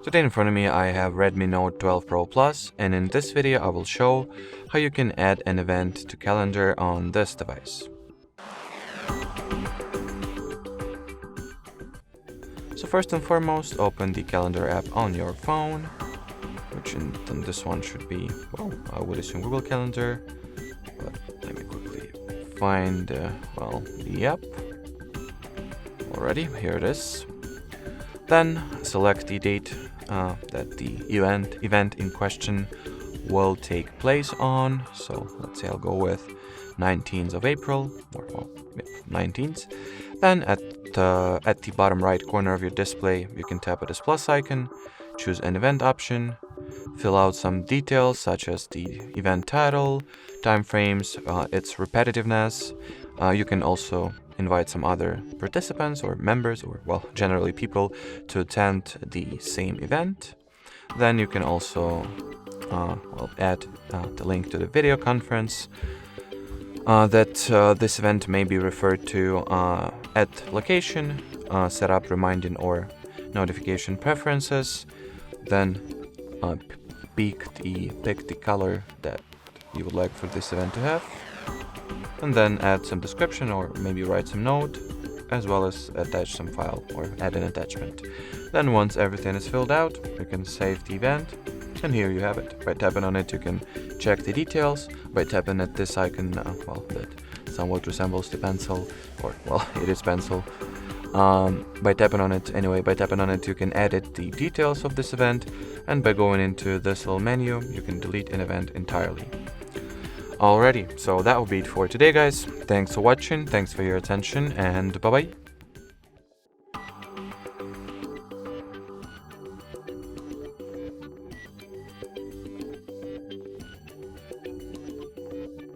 Today in front of me I have Redmi Note 12 Pro Plus, and in this video I will show how you can add an event to calendar on this device. So first and foremost, open the calendar app on your phone, which in this one should be, well, I would assume Google Calendar, but let me quickly find, the app. Alrighty, here it is. Then select the date that the event in question will take place on. So let's say I'll go with 19th of April, or 19th. Then at the bottom right corner of your display, you can tap at this plus icon, choose an event option, fill out some details such as the event title, time frames, its repetitiveness. You can also invite some other participants or members, or well, generally people, to attend the same event. Then you can also add the link to the video conference that this event may be referred to, add location, set up reminding or notification preferences, then pick the color that you would like for this event to have, and then add some description or maybe write some note, as well as attach some file or add an attachment. Then once everything is filled out, you can save the event, and here you have it. By tapping on it, you can check the details. By tapping at this icon, that somewhat resembles the pencil, or well, it is pencil. By tapping on it, you can edit the details of this event, and by going into this little menu, you can delete an event entirely. Alrighty, so that will be it for today, guys. Thanks for watching, thanks for your attention, and bye-bye.